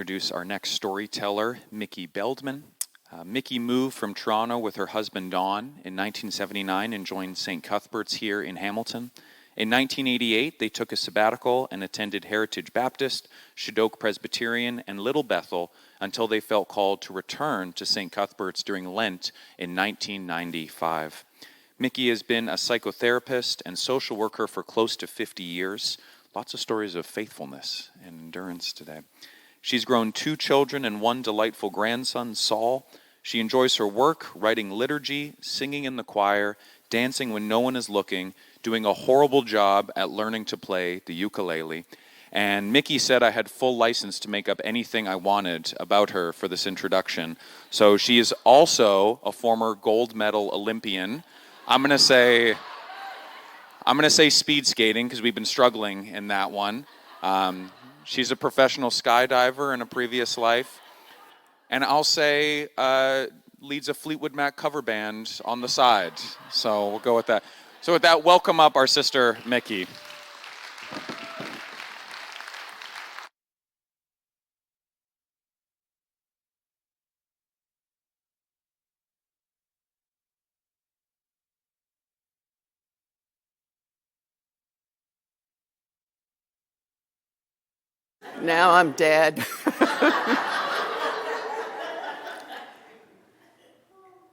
introduce our next storyteller, Miki Beldman. Miki moved from Toronto with her husband Don in 1979 and joined St. Cuthbert's here in Hamilton. In 1988, they took a sabbatical and attended Heritage Baptist, Shadok Presbyterian, and Little Bethel until they felt called to return to St. Cuthbert's during Lent in 1995. Miki has been a psychotherapist and social worker for close to 50 years. Lots of stories of faithfulness and endurance today. She's grown 2 children and 1 delightful grandson, Saul. She enjoys her work, writing liturgy, singing in the choir, dancing when no one is looking, doing a horrible job at learning to play the ukulele. And Miki said I had full license to make up anything I wanted about her for this introduction. So she is also a former gold medal Olympian. I'm going to say speed skating because we've been struggling in that one. She's a professional skydiver in a previous life. And I'll say leads a Fleetwood Mac cover band on the side. So we'll go with that. So with that, welcome up our sister, Miki. Now I'm dead.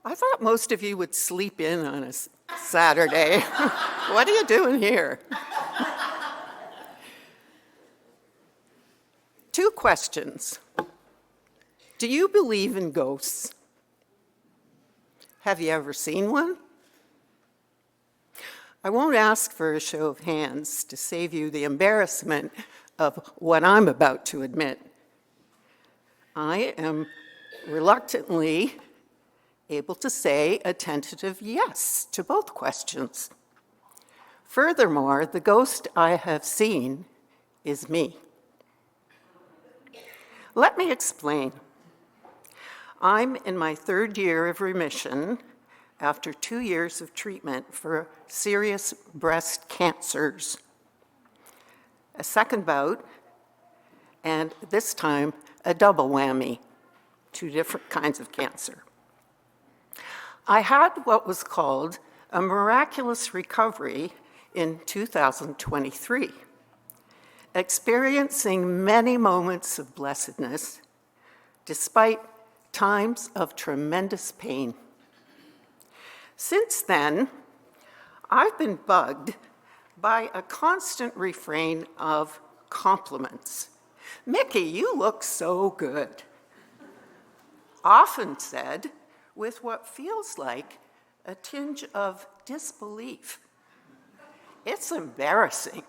I thought most of you would sleep in on a Saturday. What are you doing here? 2 questions. Do you believe in ghosts? Have you ever seen one? I won't ask for a show of hands to save you the embarrassment of what I'm about to admit. I am reluctantly able to say a tentative yes to both questions. Furthermore, the ghost I have seen is me. Let me explain. I'm in my 3rd year of remission after 2 years of treatment for serious breast cancers. A second bout, and this time a double whammy, 2 different kinds of cancer. I had what was called a miraculous recovery in 2023, experiencing many moments of blessedness despite times of tremendous pain. Since then, I've been bugged by a constant refrain of compliments. Miki, you look so good. Often said with what feels like a tinge of disbelief. It's embarrassing.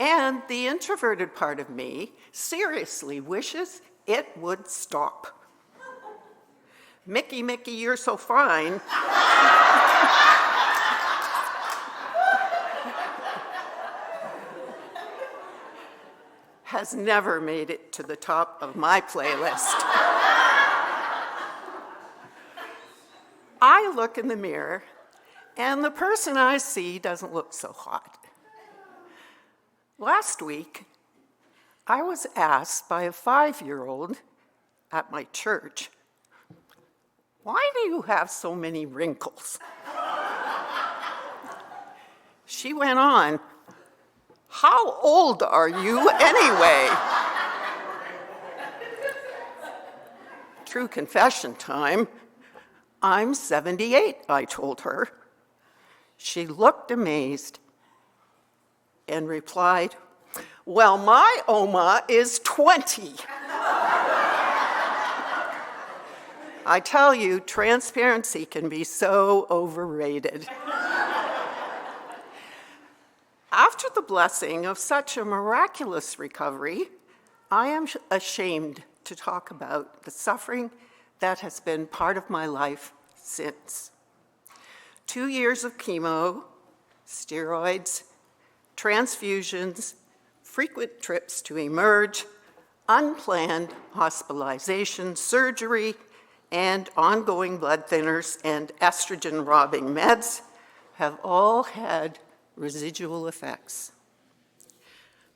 And the introverted part of me seriously wishes it would stop. Miki, you're so fine. Has never made it to the top of my playlist. I look in the mirror, and the person I see doesn't look so hot. Last week, I was asked by a 5-year-old at my church, "Why do you have so many wrinkles?" She went on, "How old are you anyway?" True confession time. I'm 78, I told her. She looked amazed and replied, "Well, my Oma is 20. I tell you, transparency can be so overrated. After the blessing of such a miraculous recovery, I am ashamed to talk about the suffering that has been part of my life since. 2 years of chemo, steroids, transfusions, frequent trips to emerge, unplanned hospitalization, surgery, and ongoing blood thinners and estrogen-robbing meds have all had residual effects.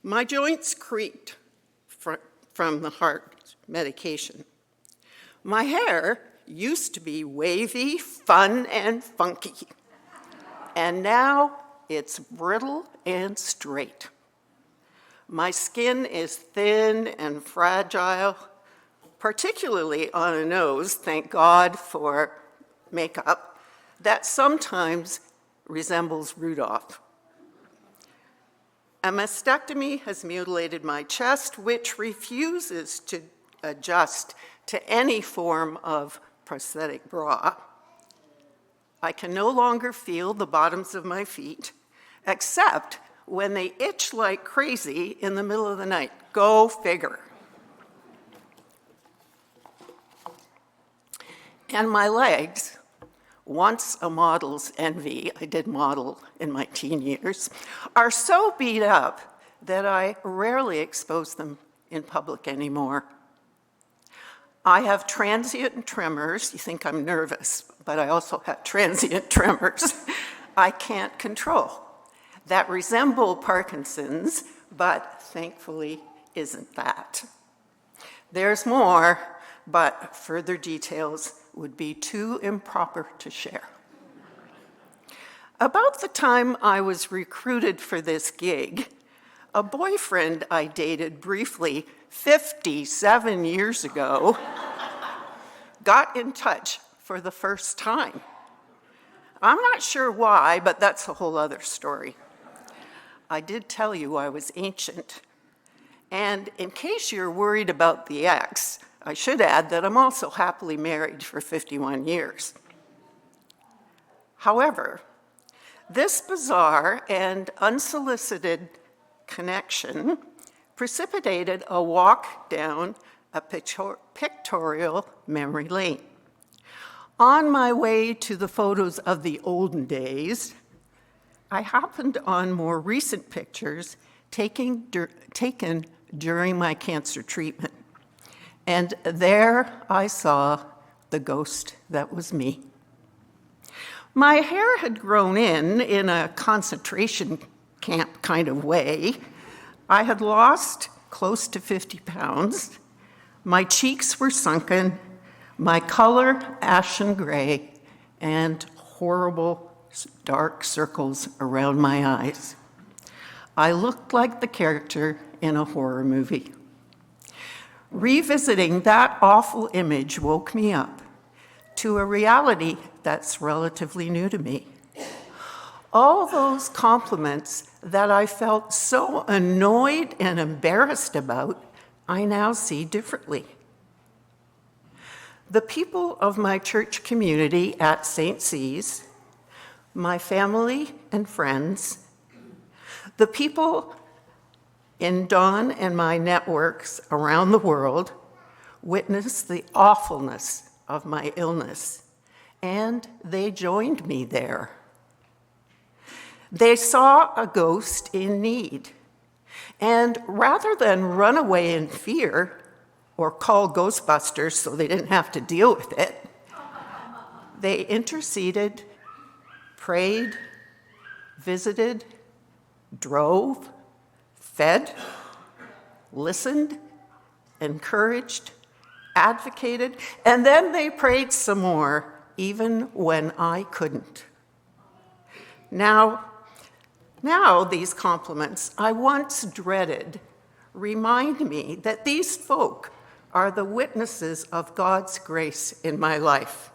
My joints creaked from the heart medication. My hair used to be wavy, fun, and funky. And now it's brittle and straight. My skin is thin and fragile, particularly on a nose, thank God for makeup, that sometimes resembles Rudolph. A mastectomy has mutilated my chest, which refuses to adjust to any form of prosthetic bra. I can no longer feel the bottoms of my feet, except when they itch like crazy in the middle of the night. Go figure. And my legs, once a model's envy, I did model in my teen years, are so beat up that I rarely expose them in public anymore. I have transient tremors. You think I'm nervous, but I also have transient tremors I can't control that resemble Parkinson's, but thankfully isn't that. There's more, but further details would be too improper to share. About the time I was recruited for this gig, a boyfriend I dated briefly 57 years ago got in touch for the first time. I'm not sure why, but that's a whole other story. I did tell you I was ancient. And in case you're worried about the ex, I should add that I'm also happily married for 51 years. However, this bizarre and unsolicited connection precipitated a walk down a pictorial memory lane. On my way to the photos of the olden days, I happened on more recent pictures taken during my cancer treatment. And there I saw the ghost that was me. My hair had grown in a concentration camp kind of way. I had lost close to 50 pounds. My cheeks were sunken, my color ashen gray, and horrible dark circles around my eyes. I looked like the character in a horror movie. Revisiting that awful image woke me up to a reality that's relatively new to me. All those compliments that I felt so annoyed and embarrassed about, I now see differently. The people of my church community at St. C's, my family and friends, the people in Dawn and my networks around the world witnessed the awfulness of my illness, and they joined me there. They saw a ghost in need, and rather than run away in fear or call Ghostbusters so they didn't have to deal with it, they interceded, prayed, visited, drove, fed, listened, encouraged, advocated, and then they prayed some more, even when I couldn't. Now these compliments I once dreaded remind me that these folk are the witnesses of God's grace in my life,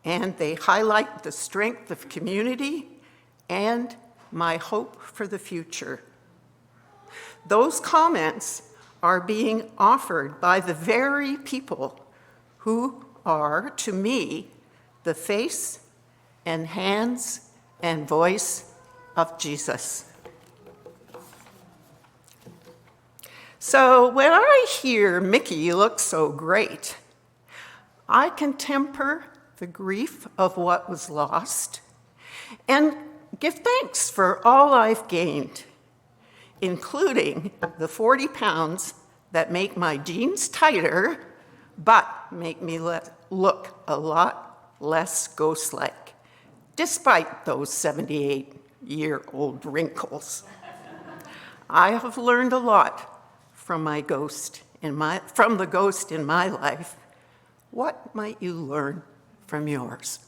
and they highlight the strength of community and my hope for the future. Those comments are being offered by the very people who are, to me, the face and hands and voice of Jesus. So when I hear Miki, you look so great, I can temper the grief of what was lost and give thanks for all I've gained, including the 40 pounds that make my jeans tighter, but make me look a lot less ghost-like, despite those 78-year-old wrinkles. I have learned a lot from the ghost in my life. What might you learn from yours?